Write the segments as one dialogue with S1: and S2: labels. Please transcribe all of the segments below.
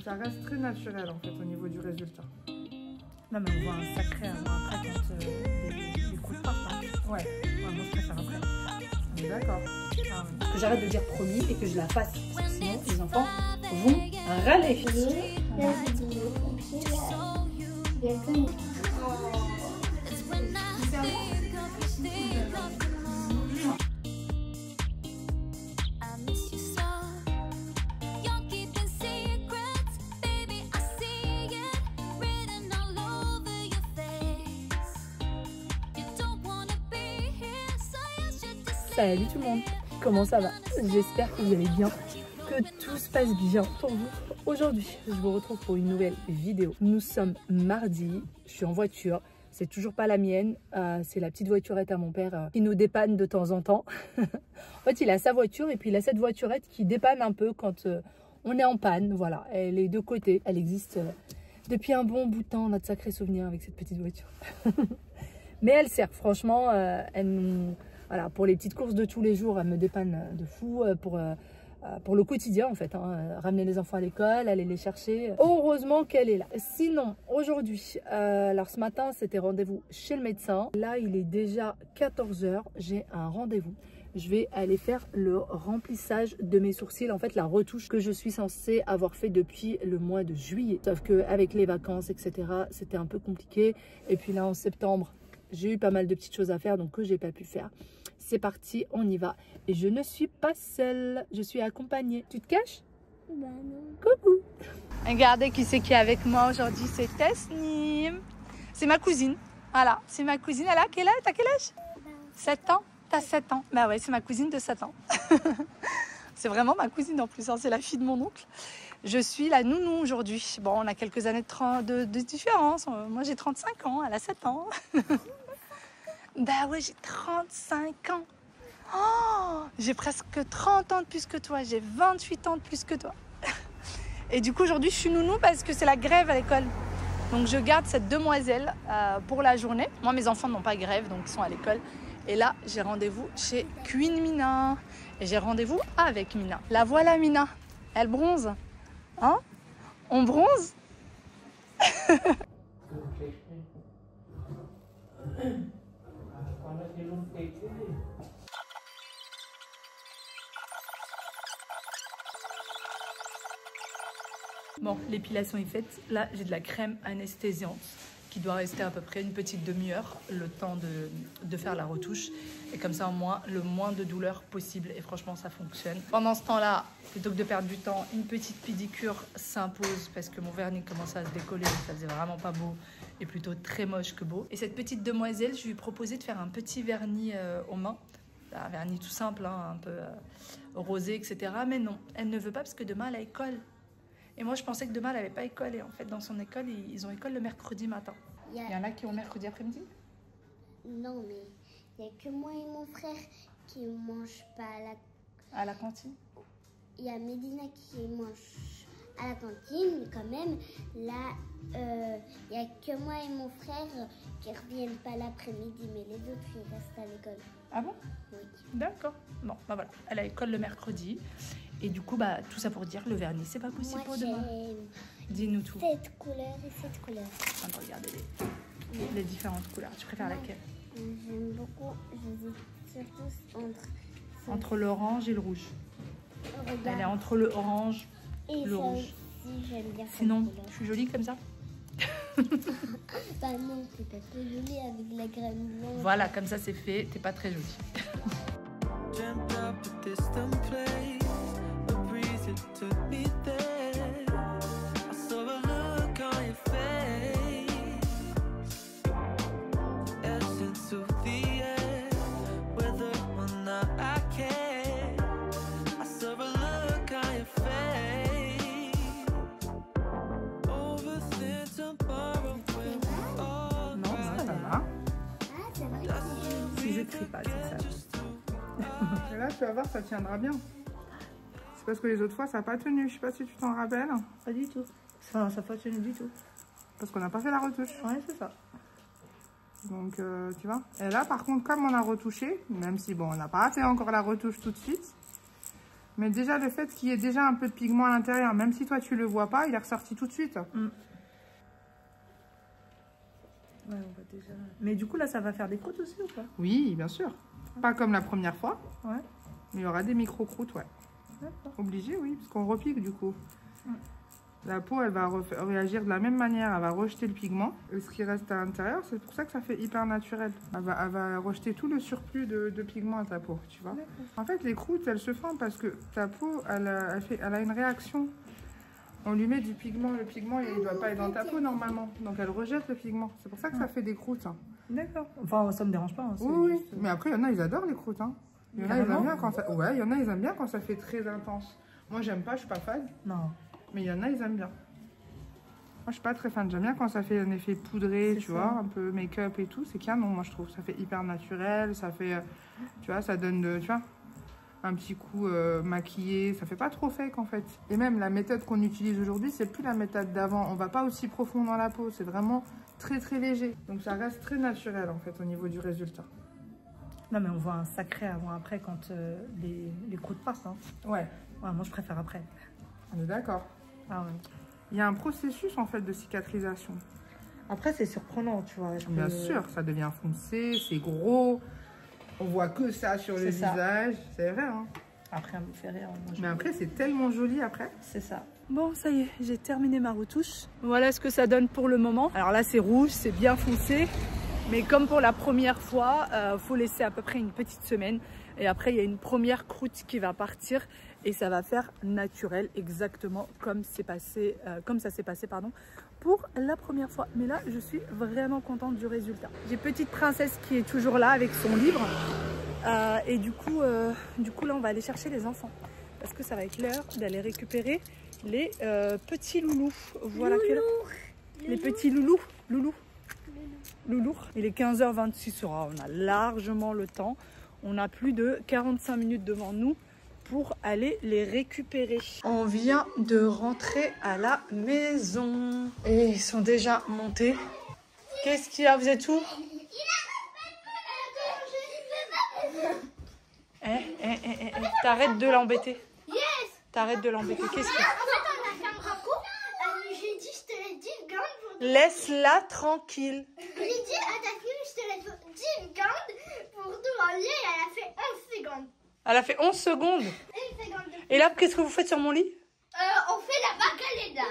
S1: Ça reste très naturel en fait au niveau du résultat.
S2: Non mais on voit un sacré après quand les coups partent. Hein.
S1: Ouais.
S2: Moi je préfère après.
S1: On est d'accord.
S2: Ah, oui. Que j'arrête de dire promis et que je la fasse. Parce que sinon les enfants vont râler.
S3: La vidéo,
S2: Salut tout le monde, comment ça va? J'espère que vous allez bien, que tout se passe bien pour vous. Aujourd'hui, je vous retrouve pour une nouvelle vidéo. Nous sommes mardi, je suis en voiture, c'est toujours pas la mienne, c'est la petite voiturette à mon père qui nous dépanne de temps en temps. En fait, il a sa voiture et puis il a cette voiturette qui dépanne un peu quand on est en panne. Voilà, elle est de côté, elle existe depuis un bon bout de temps, notre sacré souvenir avec cette petite voiture. Mais elle sert, franchement, elle nous... Voilà, pour les petites courses de tous les jours, elle me dépanne de fou pour le quotidien en fait. Hein, ramener les enfants à l'école, aller les chercher. Heureusement qu'elle est là. Sinon, aujourd'hui, alors ce matin, c'était rendez-vous chez le médecin. Là, il est déjà 14 h. J'ai un rendez-vous. Je vais aller faire le remplissage de mes sourcils. En fait, la retouche que je suis censée avoir fait depuis le mois de juillet. Sauf qu'avec les vacances, etc., c'était un peu compliqué. Et puis là, en septembre, j'ai eu pas mal de petites choses à faire, donc que j'ai pas pu faire. C'est parti, on y va. Et je ne suis pas seule, je suis accompagnée. Tu te caches?
S3: Bah non.
S2: Coucou. Regardez qui c'est qui est avec moi aujourd'hui, c'est Tesnim. C'est ma cousine. Voilà, c'est ma cousine. Elle a quel âge? T'as quel âge? 7 ans. T'as 7 ans. Bah ouais, c'est ma cousine de 7 ans. C'est vraiment ma cousine en plus, hein. C'est la fille de mon oncle. Je suis la nounou aujourd'hui. Bon, on a quelques années de différence. Moi, j'ai 35 ans, elle a 7 ans. Bah ouais, j'ai 35 ans. Oh, j'ai presque 30 ans de plus que toi. J'ai 28 ans de plus que toi. Et du coup, aujourd'hui, je suis nounou parce que c'est la grève à l'école. Donc, je garde cette demoiselle pour la journée. Moi, mes enfants n'ont pas grève, donc ils sont à l'école. Et là, j'ai rendez-vous chez Queen Mina. Et j'ai rendez-vous avec Mina. La voilà, Mina. Elle bronze. Hein? On bronze? Bon, l'épilation est faite. Là, j'ai de la crème anesthésiante qui doit rester à peu près une petite demi-heure, le temps de faire la retouche. Et comme ça, au moins, le moins de douleur possible. Et franchement, ça fonctionne. Pendant ce temps-là, plutôt que de perdre du temps, une petite pédicure s'impose parce que mon vernis commençait à se décoller. Ça faisait vraiment pas beau et plutôt très moche que beau. Et cette petite demoiselle, je lui ai proposé de faire un petit vernis aux mains. Un vernis tout simple, hein, un peu rosé, etc. Mais non, elle ne veut pas parce que demain, elle a école. Et moi, je pensais que demain, elle n'avait pas école. Et en fait, dans son école, ils ont école le mercredi matin. Il y en a qui ont mercredi après-midi?
S3: Non, mais il n'y a que moi et mon frère qui ne mangent pas
S2: À la cantine?
S3: Il y a Médina qui mange à la cantine, mais quand même, là, il n'y a que moi et mon frère qui ne reviennent pas l'après-midi, mais les autres, ils restent à l'école.
S2: Ah bon?
S3: Oui.
S2: D'accord. Bon, bah voilà. Elle a école le mercredi. Et du coup, bah, tout ça pour dire, le vernis, c'est pas possible pour demain. Dis-nous tout.
S3: Cette couleur et cette couleur.
S2: On va regarder les différentes couleurs. Tu préfères laquelle?
S3: J'aime beaucoup, j'hésite surtout
S2: entre l'orange et le rouge.
S3: Regarde.
S2: Elle est entre le orange et le rouge.
S3: Aussi, j'aime bien.
S2: Sinon, je suis jolie comme ça?
S3: Bah non, c'est pas très joli avec la crème blanche.
S2: Voilà, comme ça c'est fait, t'es pas très jolie. Pas, c'est ça.
S1: Et là, tu vas voir, ça tiendra bien. C'est parce que les autres fois, ça n'a pas tenu. Je sais pas si tu t'en rappelles.
S2: Pas du tout. Ça n'a pas tenu du tout.
S1: Parce qu'on n'a pas fait la retouche.
S2: Ouais, c'est ça.
S1: Donc, tu vois. Et là, par contre, comme on a retouché, même si, bon, on n'a pas fait encore la retouche tout de suite, Mais déjà, le fait qu'il y ait déjà un peu de pigment à l'intérieur, même si toi, tu le vois pas, il est ressorti tout de suite.
S2: Ouais, on va déjà... Mais du coup, là, ça va faire des croûtes aussi ou pas?
S1: Oui, bien sûr. Pas comme la première fois.
S2: Ouais.
S1: Mais il y aura des micro-croûtes, ouais.
S2: D'accord.
S1: Obligé, oui, parce qu'on repique du coup. La peau, elle va réagir de la même manière. Elle va rejeter le pigment. Et ce qui reste à l'intérieur, c'est pour ça que ça fait hyper naturel. Elle va rejeter tout le surplus de pigment à ta peau, tu vois. En fait, les croûtes, elles se font parce que ta peau, elle a une réaction. On lui met du pigment. Le pigment, il ne doit pas être dans ta peau normalement. Donc, elle rejette le pigment. C'est pour ça que ça fait des croûtes. Hein.
S2: D'accord. Enfin, ça me dérange pas. Hein,
S1: oui,
S2: juste...
S1: mais après, il y en a, ils adorent les croûtes. Hein. Il y en a, ils aiment bien quand ça... Ouais, il y en a, ils aiment bien quand ça fait très intense. Moi, j'aime pas, je suis pas fan.
S2: Non.
S1: Mais il y en a, ils aiment bien. Moi, je suis pas très fan. J'aime bien quand ça fait un effet poudré, tu vois, un peu make-up et tout. C'est canon, moi, je trouve. Ça fait hyper naturel. Ça fait, tu vois, ça donne, tu vois, un petit coup maquillé. Ça fait pas trop fake, en fait. Et même, la méthode qu'on utilise aujourd'hui, c'est plus la méthode d'avant. On va pas aussi profond dans la peau. C'est vraiment très, très léger. Donc, ça reste très naturel, en fait, au niveau du résultat.
S2: Non, mais on voit un sacré avant-après quand les croûtes passent. Hein.
S1: Ouais.
S2: Ouais, moi, je préfère après.
S1: On est d'accord.
S2: Ah ouais.
S1: Il y a un processus, en fait, de cicatrisation.
S2: Après, c'est surprenant, tu vois.
S1: Bien sûr, ça devient foncé, c'est gros. On voit que ça sur le visage. C'est vrai, hein.
S2: Après, elle me fait rire. Moi,
S1: mais après, c'est tellement joli après.
S2: C'est ça. Bon, ça y est, j'ai terminé ma retouche. Voilà ce que ça donne pour le moment. Alors là, c'est rouge, c'est bien foncé. Mais comme pour la première fois, faut laisser à peu près une petite semaine. Et après, il y a une première croûte qui va partir. Et ça va faire naturel, exactement comme ça s'est passé pour la première fois. Mais là, je suis vraiment contente du résultat. J'ai Petite Princesse qui est toujours là avec son livre. Et du coup, là, on va aller chercher les enfants. Parce que ça va être l'heure d'aller récupérer les petits loulous. Voilà les petits loulous. Loulou. Il est 15h26. On a largement le temps. On a plus de 45 minutes devant nous pour aller les récupérer. On vient de rentrer à la maison. Et ils sont déjà montés. Qu'est-ce qu'il y a? Vous êtes où? T'arrêtes de l'embêter.
S3: Yes.
S2: T'arrêtes de l'embêter. Qu'est-ce qu'il y a?
S3: En fait, on a fait un parcours. J'ai dit, je te l'ai dit, garde pour...
S2: Laisse-la tranquille.
S3: J'ai dit à ta fille, je te l'ai dit, garde pour tout aller. Elle a fait 11 secondes.
S2: Elle a fait 11 secondes.
S3: 1 seconde.
S2: Et là, qu'est-ce que vous faites sur mon lit?
S3: On fait la bacaleda.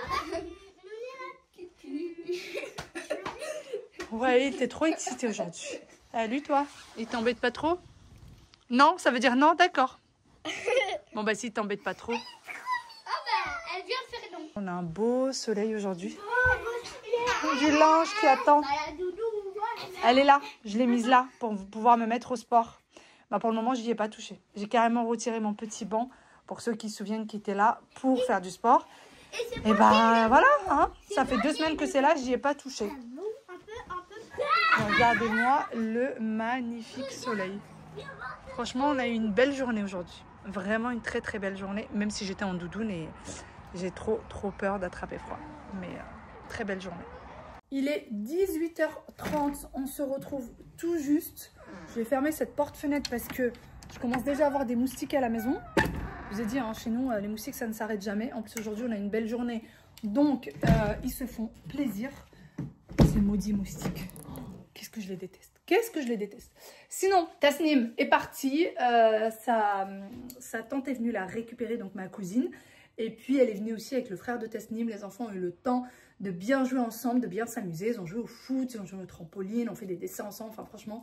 S2: Ouais, t'es trop excitée aujourd'hui. Salut toi. Il t'embête pas trop? Non, ça veut dire non, d'accord. Bon bah si t'embête pas trop.
S3: Ah bah, elle vient de faire long.
S2: On a un beau soleil aujourd'hui. Du linge qui attend. Elle est là, je l'ai mise là pour pouvoir me mettre au sport. Bah pour le moment, je n'y ai pas touché. J'ai carrément retiré mon petit banc pour ceux qui se souviennent qui étaient là pour faire du sport. Et bah voilà, hein, ça fait 2 semaines que c'est là, j'y ai pas touché. Regardez-moi le magnifique soleil. Franchement, on a eu une belle journée aujourd'hui. Vraiment une très très belle journée, même si j'étais en doudoune et j'ai trop peur d'attraper froid. Mais très belle journée. Il est 18h30, on se retrouve tout juste. Je vais fermer cette porte-fenêtre parce que je commence déjà à avoir des moustiques à la maison. Je vous ai dit, hein, chez nous, les moustiques, ça ne s'arrête jamais. En plus, aujourd'hui, on a une belle journée. Donc, ils se font plaisir. Ces maudits moustiques. Qu'est-ce que je les déteste. Qu'est-ce que je les déteste. Sinon, Tasnim est partie. Sa tante est venue la récupérer, donc ma cousine. Et puis, elle est venue aussi avec le frère de Tasnim. Les enfants ont eu le temps de bien jouer ensemble, de bien s'amuser. Ils ont joué au foot, ils ont joué au trampoline, on fait des dessins ensemble. Enfin, franchement,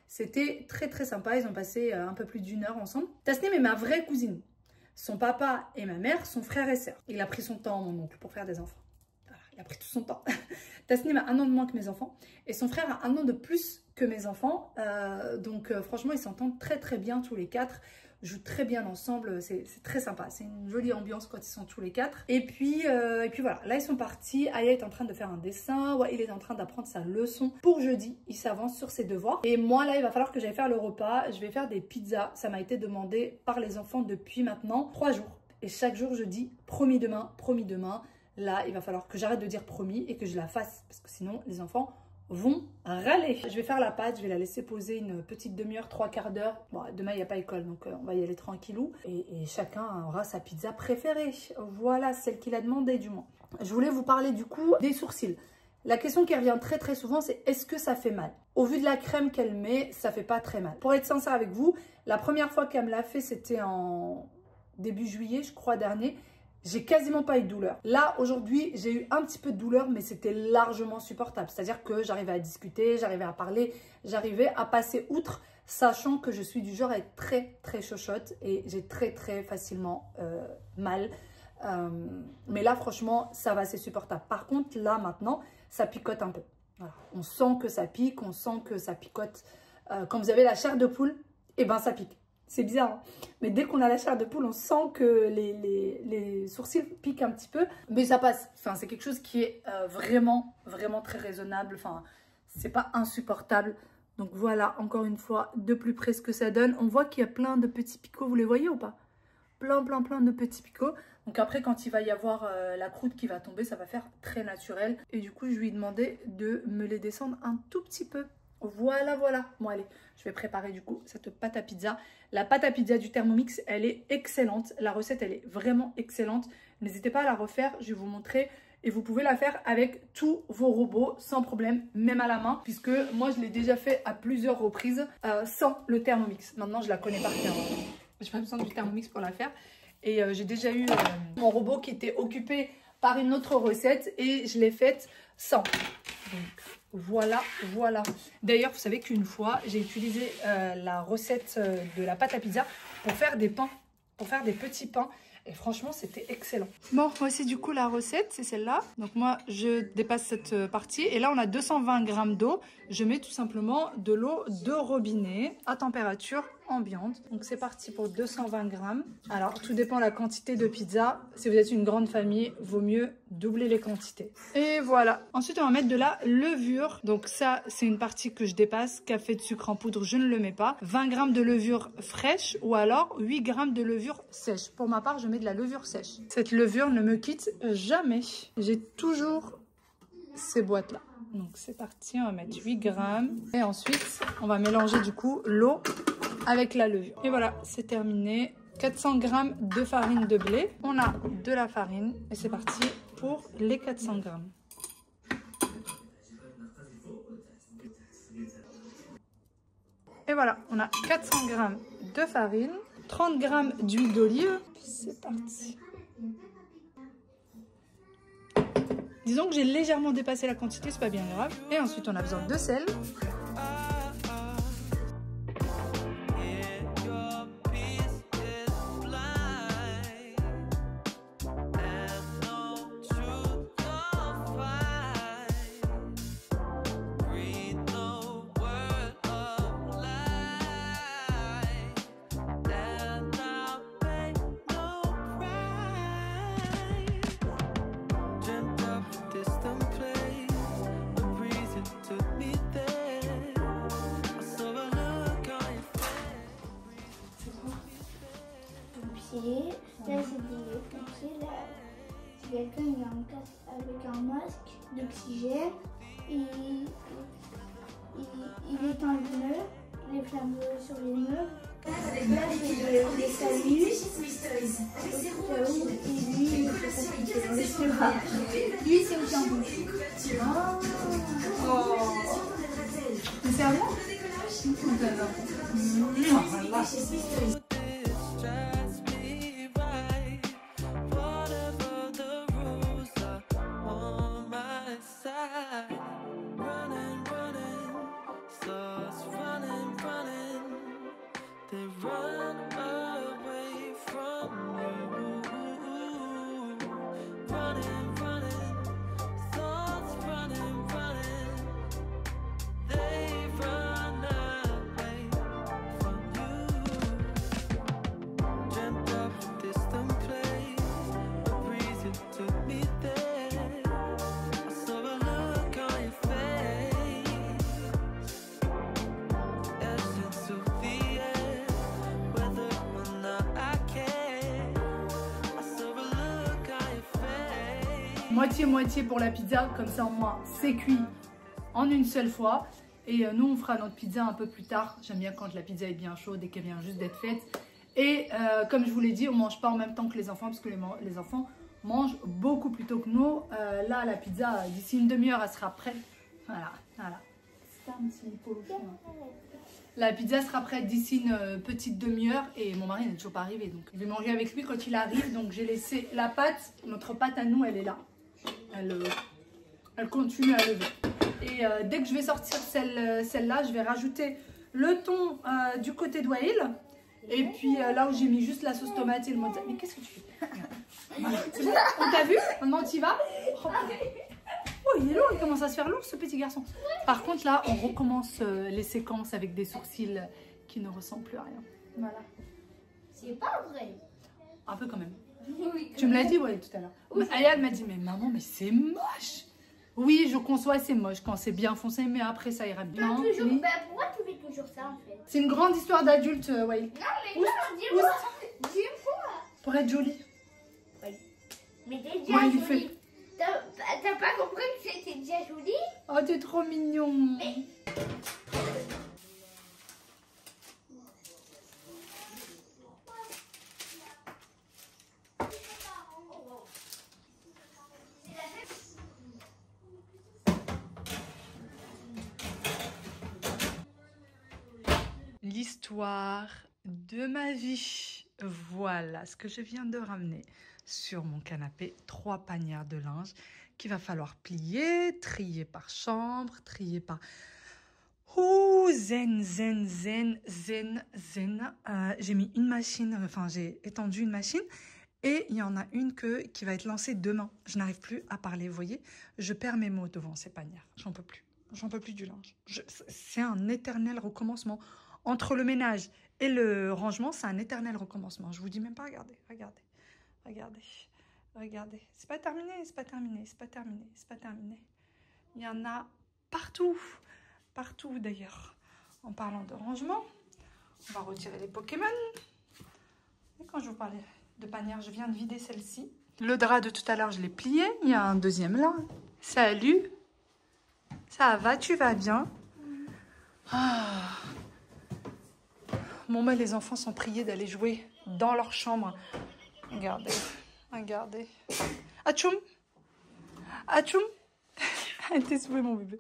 S2: c'était très sympa. Ils ont passé un peu plus d'1 heure ensemble. Tasnim est ma vraie cousine. Son papa et ma mère sont frères et sœurs. Il a pris son temps, mon oncle, pour faire des enfants. Voilà, il a pris tout son temps. Tasnim a 1 an de moins que mes enfants. Et son frère a 1 an de plus que mes enfants. Donc, franchement, ils s'entendent très bien tous les 4. Jouent très bien ensemble, c'est très sympa. C'est une jolie ambiance quand ils sont tous les 4. Et puis voilà, là ils sont partis. Aya est en train de faire un dessin. Ouais, il est en train d'apprendre sa leçon pour jeudi. Il s'avance sur ses devoirs. Et moi là, il va falloir que j'aille faire le repas. Je vais faire des pizzas. Ça m'a été demandé par les enfants depuis maintenant 3 jours. Et chaque jour je dis promis demain, promis demain. Là, il va falloir que j'arrête de dire promis et que je la fasse. Parce que sinon, les enfants vont râler. Je vais faire la pâte, je vais la laisser poser une petite demi-heure, 3/4 d'heure. Bon, demain il n'y a pas école, donc on va y aller tranquillou. Et chacun aura sa pizza préférée. Voilà, celle qu'il a demandé du moins. Je voulais vous parler du coup des sourcils. La question qui revient très souvent, c'est est-ce que ça fait mal? Au vu de la crème qu'elle met, ça fait pas très mal. Pour être sincère avec vous, la première fois qu'elle me l'a fait, c'était en début juillet, je crois, dernier. J'ai quasiment pas eu de douleur. Là, aujourd'hui, j'ai eu un petit peu de douleur, mais c'était largement supportable. C'est-à-dire que j'arrivais à discuter, j'arrivais à parler, j'arrivais à passer outre, sachant que je suis du genre à être très chochotte et j'ai très facilement mal. Mais là, franchement, ça va, c'est supportable. Par contre, là, maintenant, ça picote un peu. Voilà. On sent que ça pique, on sent que ça picote. Quand vous avez la chair de poule, eh ben, ça pique. C'est bizarre, hein, mais dès qu'on a la chair de poule, on sent que les sourcils piquent un petit peu. Mais ça passe. Enfin, c'est quelque chose qui est vraiment très raisonnable. Enfin, c'est pas insupportable. Donc voilà, encore une fois, de plus près ce que ça donne. On voit qu'il y a plein de petits picots. Vous les voyez ou pas? Plein de petits picots. Donc après, quand il va y avoir la croûte qui va tomber, ça va faire très naturel. Et du coup, je lui ai demandé de me les descendre un tout petit peu. Voilà. Bon, allez, je vais préparer du coup cette pâte à pizza. La pâte à pizza du Thermomix, elle est excellente. La recette, elle est vraiment excellente. N'hésitez pas à la refaire, je vais vous montrer. Et vous pouvez la faire avec tous vos robots sans problème, même à la main. Puisque moi, je l'ai déjà fait à plusieurs reprises sans le Thermomix. Maintenant, je la connais par cœur. J'ai pas besoin du Thermomix pour la faire. Et j'ai déjà eu mon robot qui était occupé par une autre recette et je l'ai faite sans. Donc voilà. D'ailleurs, vous savez qu'une fois, j'ai utilisé la recette de la pâte à pizza pour faire des pains, pour faire des petits pains. Et franchement, c'était excellent. Bon, voici du coup la recette, c'est celle-là. Donc moi, je dépasse cette partie. Et là, on a 220 g d'eau. Je mets tout simplement de l'eau de robinet à température ambiante. Donc c'est parti pour 220 g. Alors, tout dépend de la quantité de pizza. Si vous êtes une grande famille, vaut mieux doubler les quantités. Et voilà. Ensuite, on va mettre de la levure. Donc ça, c'est une partie que je dépasse. Café de sucre en poudre, je ne le mets pas. 20 g de levure fraîche ou alors 8 g de levure sèche. Pour ma part, je mets de la levure sèche. Cette levure ne me quitte jamais. J'ai toujours ces boîtes-là. Donc c'est parti, on va mettre 8 g. Et ensuite, on va mélanger du coup l'eau avec la levure. Et voilà, c'est terminé. 400 g de farine de blé. On a de la farine et c'est parti pour les 400 g. Et voilà, on a 400 g de farine, 30 g d'huile d'olive. C'est parti. Disons que j'ai légèrement dépassé la quantité, c'est pas bien grave. Et ensuite, on a besoin de sel.
S3: Là, c'est des pompiers. Là, c'est quelqu'un qui a un casque avec un masque d'oxygène. Il éteint les meubles, les flammes sur les meubles. Là, c'est les saluts. Et lui, il fait ça dans les bras. Lui, c'est aussi un bouche. Oh. C'est à moi? Moitié-moitié pour la pizza, comme ça au moins c'est cuit
S2: en une seule fois. Et nous, on fera notre pizza un peu plus tard. J'aime bien quand la pizza est bien chaude et qu'elle vient juste d'être faite. Et comme je vous l'ai dit, on ne mange pas en même temps que les enfants parce que les enfants mangent beaucoup plus tôt que nous. Là, la pizza, d'ici une demi-heure, elle sera prête. Voilà, voilà. C'est un petit polo chien. La pizza sera prête d'ici une petite demi-heure et mon mari n'est toujours pas arrivé. Donc, je vais manger avec lui quand il arrive. Donc, j'ai laissé la pâte. Notre pâte à nous, elle est là. Elle continue à lever. Et dès que je vais sortir celle-là, je vais rajouter le thon du côté de Wael. Et puis là où j'ai mis juste la sauce tomate et le mozzarella. Mais qu'est-ce que tu fais? On t'a vu? Maintenant, tu y vas? Oh, il est lourd, il commence à se faire lourd ce petit garçon. Par contre, là, on recommence les séquences avec des sourcils qui ne ressemblent plus à rien. Voilà.
S3: C'est pas vrai.
S2: Un peu quand même.
S3: Oui,
S2: Tu me l'as dit, ouais, tout à l'heure. Oui, Aya, elle m'a dit, mais maman, mais c'est moche. Oui, je conçois, c'est moche quand c'est bien foncé, mais après, ça ira bien.
S3: toujours,
S2: Oui.
S3: bah, pourquoi tu fais toujours ça en fait?
S2: C'est une grande histoire d'adulte, Wael.
S3: Non, mais non, dis-moi. Dis-moi.
S2: Pour être jolie.
S3: Mais t'es déjà
S2: Ouais, il
S3: jolie.
S2: fait-
S3: T'as pas compris que c'était déjà joli?
S2: Oh, t'es trop mignon. L'histoire de ma vie. Voilà ce que je viens de ramener sur mon canapé. 3 panières de linge qu'il va falloir plier, trier par chambre, trier par... Ouh, zen, zen, zen, zen, zen. J'ai mis une machine, enfin j'ai étendu une machine et il y en a une qui va être lancée demain. Je n'arrive plus à parler, vous voyez. Je perds mes mots devant ces panières. J'en peux plus. J'en peux plus du linge. C'est un éternel recommencement. Entre le ménage et le rangement, c'est un éternel recommencement. Je vous dis même pas, regardez, regardez, regardez, regardez. C'est pas terminé, c'est pas terminé, c'est pas terminé, c'est pas terminé. Il y en a partout, partout d'ailleurs. En parlant de rangement, on va retirer les Pokémon. Et quand je vous parlais de panière, je viens de vider celle-ci. Le drap de tout à l'heure, je l'ai plié. Il y a un deuxième là. Salut. Ça va, tu vas bien? Ah. Bon, bah, les enfants sont priés d'aller jouer dans leur chambre. Regardez, regardez. Atchoum, atchoum. T'es soufflé, mon bébé.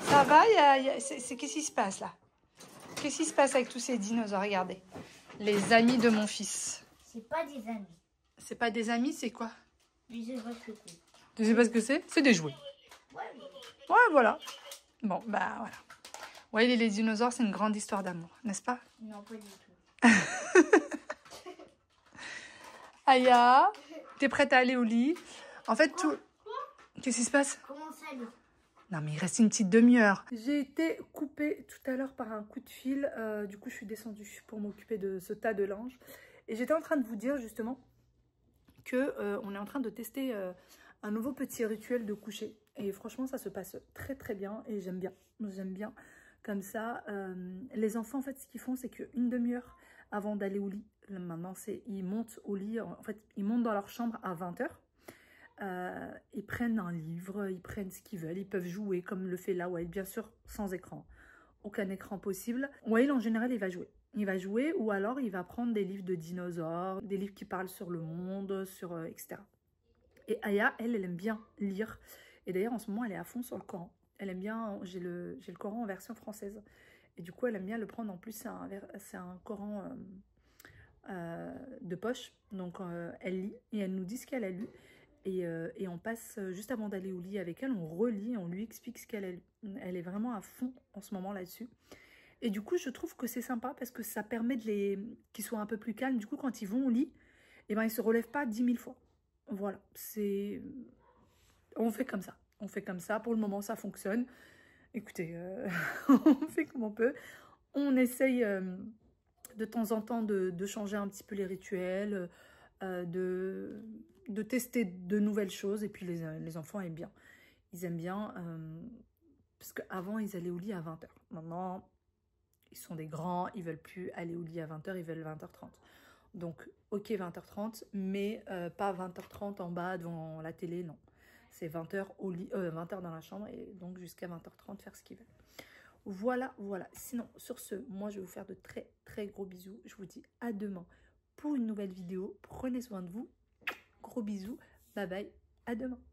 S2: Ça va? Qu'est-ce qui se passe là? Qu'est-ce qui se passe avec tous ces dinosaures? Regardez. Les amis de mon fils.
S3: C'est pas des amis.
S2: C'est pas des amis, c'est quoi?
S3: Je sais pas ce que c'est.
S2: Tu sais pas ce que c'est? C'est des jouets.
S3: Ouais.
S2: Ouais, voilà. Bon, bah voilà. Ouais, les dinosaures, c'est une grande histoire d'amour, n'est-ce pas?
S3: Non, pas du tout.
S2: Aya, t'es prête à aller au lit? En fait, tout... Qu'est-ce qui se passe?
S3: Comment ça, lui?
S2: Non, mais il reste une petite demi-heure. J'ai été coupée tout à l'heure par un coup de fil. Du coup, je suis descendue pour m'occuper de ce tas de linge. Et j'étais en train de vous dire, justement, que on est en train de tester un nouveau petit rituel de coucher. Et franchement, ça se passe très, très bien. Et j'aime bien. J'aime bien. Comme ça, les enfants, en fait, ce qu'ils font, c'est qu'une demi-heure avant d'aller au lit, maintenant, ils montent au lit, en fait, ils montent dans leur chambre à 20h. Ils prennent un livre, ils prennent ce qu'ils veulent, ils peuvent jouer comme le fait là, Wael, bien sûr, sans écran. Aucun écran possible. Wael, en général, il va jouer. Il va jouer ou alors il va prendre des livres de dinosaures, des livres qui parlent sur le monde, sur etc. Et Aya, elle aime bien lire. Et d'ailleurs, en ce moment, elle est à fond sur le Coran. Elle aime bien, j'ai le Coran en version française. Et du coup, elle aime bien le prendre. En plus, c'est un Coran de poche. Donc, elle lit et elle nous dit ce qu'elle a lu. Et on passe, juste avant d'aller au lit avec elle, on relit, on lui explique ce qu'elle a lu. Elle est vraiment à fond en ce moment là-dessus. Et du coup, je trouve que c'est sympa parce que ça permet qu'ils soient un peu plus calmes. Du coup, quand ils vont au lit, eh ben, ils ne se relèvent pas 10 000 fois. Voilà, on fait comme ça. On fait comme ça, pour le moment ça fonctionne. Écoutez, on fait comme on peut. On essaye de temps en temps de changer un petit peu les rituels, de tester de nouvelles choses. Et puis les enfants aiment bien. Ils aiment bien, parce qu'avant ils allaient au lit à 20h. Maintenant, ils sont des grands, ils ne veulent plus aller au lit à 20h, ils veulent 20h30. Donc, ok 20h30, mais pas 20h30 en bas devant la télé, non. c'est 20h au lit, 20h dans la chambre et donc jusqu'à 20h30 faire ce qu'ils veulent. Voilà, voilà. Sinon, sur ce, moi, je vais vous faire de très, très gros bisous. Je vous dis à demain pour une nouvelle vidéo. Prenez soin de vous. Gros bisous. Bye bye. À demain.